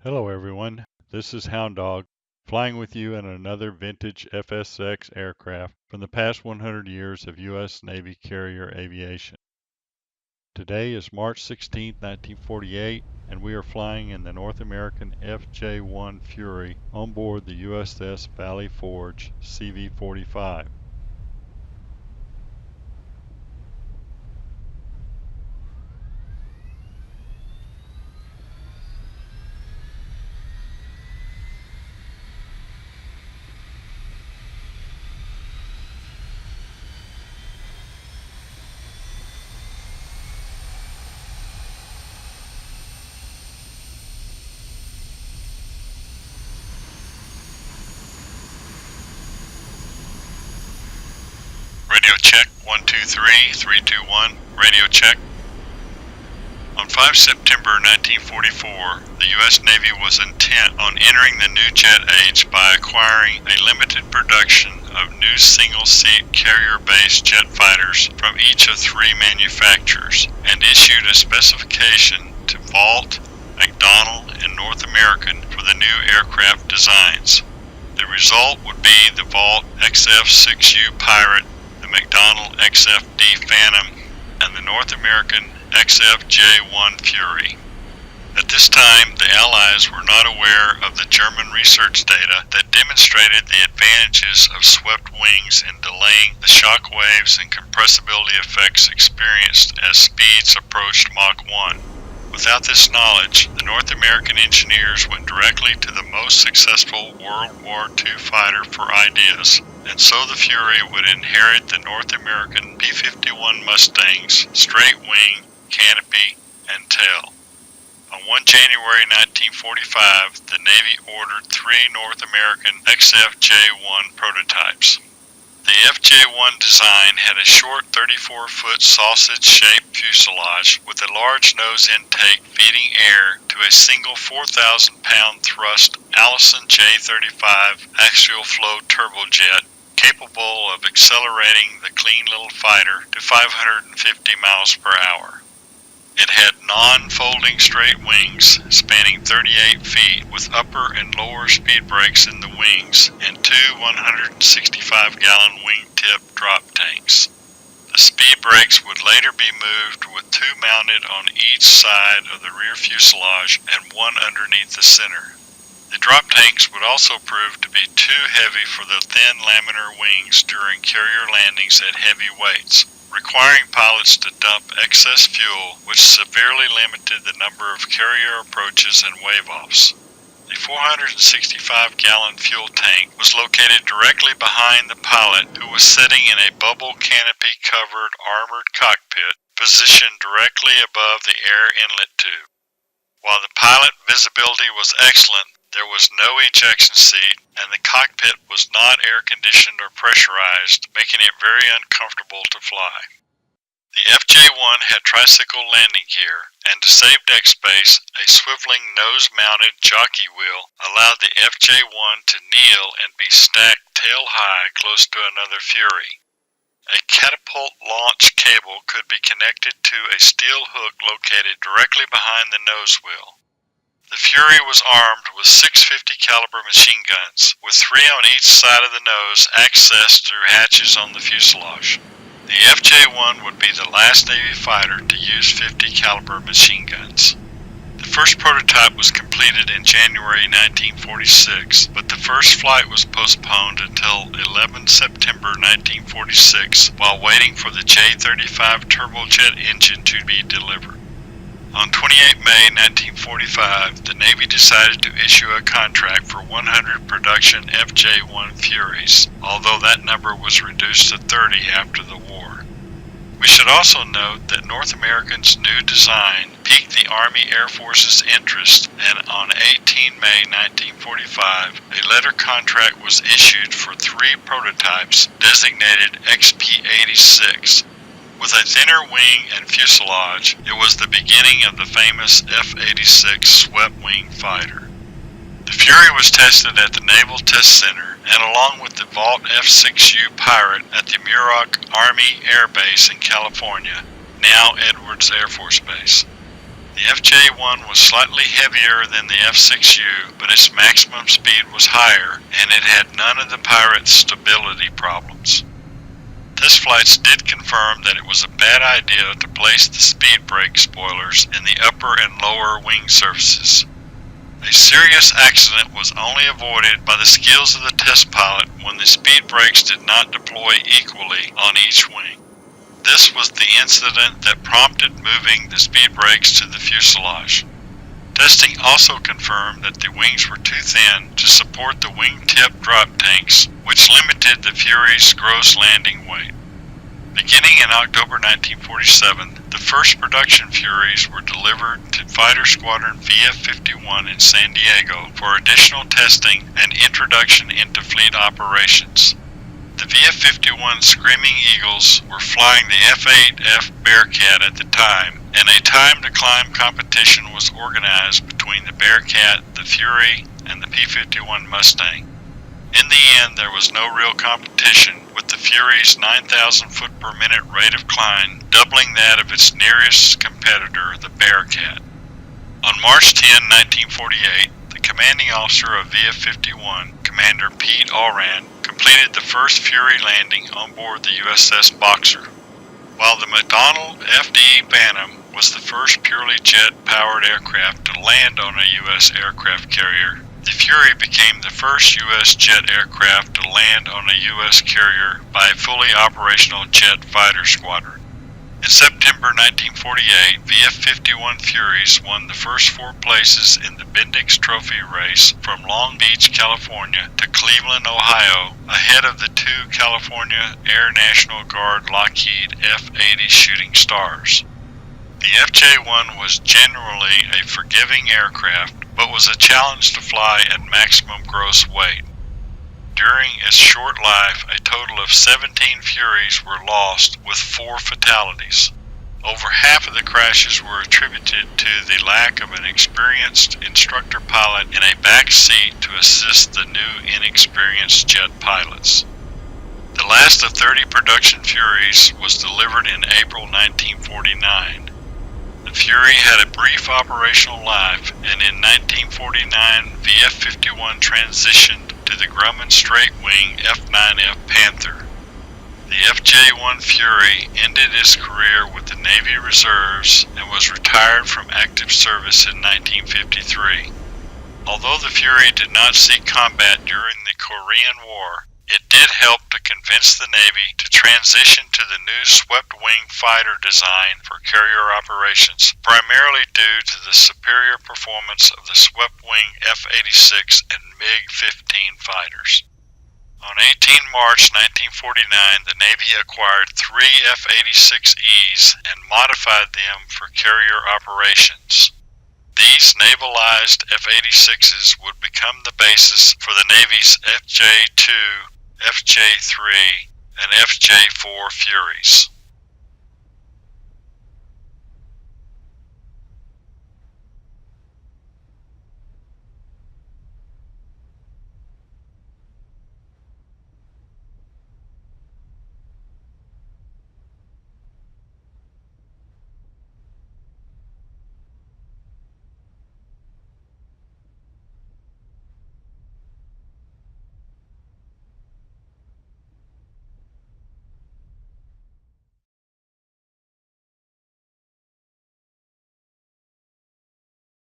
Hello everyone, this is Houndawg, flying with you in another vintage FSX aircraft from the past 100 years of U.S. Navy carrier aviation. Today is March 16, 1948, and we are flying in the North American FJ-1 Fury on board the USS Valley Forge CV-45. Radio check, 123, 321, radio check. On 5 September 1944, the U.S. Navy was intent on entering the new jet age by acquiring a limited production of new single-seat carrier-based jet fighters from each of three manufacturers, and issued a specification to Vought, McDonnell, and North American for the new aircraft designs. The result would be the Vought XF-6U Pirate, the McDonnell XF-D Phantom, and the North American XF-J-1 Fury. At this time, the Allies were not aware of the German research data that demonstrated the advantages of swept wings in delaying the shock waves and compressibility effects experienced as speeds approached Mach 1. Without this knowledge, the North American engineers went directly to the most successful World War II fighter for ideas, and so the Fury would inherit the North American P-51 Mustang's straight wing, canopy, and tail. On 1 January 1945, the Navy ordered three North American XF-J-1 prototypes. The FJ-1 design had a short 34-foot sausage-shaped fuselage with a large nose intake feeding air to a single 4,000-pound thrust Allison J-35 axial flow turbojet capable of accelerating the clean little fighter to 550 miles per hour. It had non-folding straight wings spanning 38 feet with upper and lower speed brakes in the wings and two 165-gallon wingtip drop tanks. The speed brakes would later be moved with two mounted on each side of the rear fuselage and one underneath the center. The drop tanks would also prove to be too heavy for the thin laminar wings during carrier landings at heavy weights, requiring pilots to dump excess fuel, which severely limited the number of carrier approaches and wave-offs. The 465-gallon fuel tank was located directly behind the pilot, who was sitting in a bubble canopy-covered armored cockpit positioned directly above the air inlet tube. While the pilot visibility was excellent, there was no ejection seat, and the cockpit was not air-conditioned or pressurized, making it very uncomfortable to fly. The FJ-1 had tricycle landing gear, and to save deck space, a swiveling nose-mounted jockey wheel allowed the FJ-1 to kneel and be stacked tail-high close to another Fury. A catapult launch cable could be connected to a steel hook located directly behind the nose wheel. The Fury was armed with 650 caliber machine guns, with three on each side of the nose accessed through hatches on the fuselage. The FJ-1 would be the last Navy fighter to use 50 caliber machine guns. The first prototype was completed in January 1946, but the first flight was postponed until 11 September 1946 while waiting for the J-35 turbojet engine to be delivered. On 28 May 1945, the Navy decided to issue a contract for 100 production FJ-1 Furies, although that number was reduced to 30 after the war. We should also note that North American's new design piqued the Army Air Force's interest, and on 18 May 1945, a letter contract was issued for three prototypes designated XP-86. With a thinner wing and fuselage, it was the beginning of the famous F-86 swept-wing fighter. The Fury was tested at the Naval Test Center and along with the Vought F-6U Pirate at the Muroc Army Air Base in California, now Edwards Air Force Base. The FJ-1 was slightly heavier than the F-6U, but its maximum speed was higher, and it had none of the Pirate's stability problems. Test flights did confirm that it was a bad idea to place the speed brake spoilers in the upper and lower wing surfaces. A serious accident was only avoided by the skills of the test pilot when the speed brakes did not deploy equally on each wing. This was the incident that prompted moving the speed brakes to the fuselage. Testing also confirmed that the wings were too thin to support the wingtip drop tanks, which limited the Fury's gross landing weight. Beginning in October 1947, the first production Furies were delivered to Fighter Squadron VF-51 in San Diego for additional testing and introduction into fleet operations. The VF-51 Screaming Eagles were flying the F-8F Bearcat at the time, and a time-to-climb competition was organized between the Bearcat, the Fury, and the P-51 Mustang. In the end, there was no real competition, with the Fury's 9,000 foot per minute rate of climb doubling that of its nearest competitor, the Bearcat. On March 10, 1948, the commanding officer of VF-51, Commander Pete Allran, completed the first Fury landing on board the USS Boxer. While the McDonnell FD Bantam was the first purely jet-powered aircraft to land on a U.S. aircraft carrier, the Fury became the first U.S. jet aircraft to land on a U.S. carrier by a fully operational jet fighter squadron. In September 1948, VF-51 Furies won the first 4 places in the Bendix Trophy race from Long Beach, California to Cleveland, Ohio, ahead of the 2 California Air National Guard Lockheed F-80 Shooting Stars. The FJ-1 was generally a forgiving aircraft, but was a challenge to fly at maximum gross weight. During its short life, a total of 17 Furies were lost, with 4 fatalities. Over half of the crashes were attributed to the lack of an experienced instructor pilot in a back seat to assist the new inexperienced jet pilots. The last of 30 production Furies was delivered in April 1949. The Fury had a brief operational life, and in 1949 VF-51 transitioned to the Grumman Straight Wing F-9F Panther. The FJ-1 Fury ended its career with the Navy Reserves and was retired from active service in 1953. Although the Fury did not see combat during the Korean War, it did help to convince the Navy to transition to the new swept-wing fighter design for carrier operations, primarily due to the superior performance of the swept-wing F-86 and MiG-15 fighters. On 18 March 1949, the Navy acquired 3 F-86Es and modified them for carrier operations. These navalized F-86s would become the basis for the Navy's FJ-2, FJ-3, and FJ-4 Furies.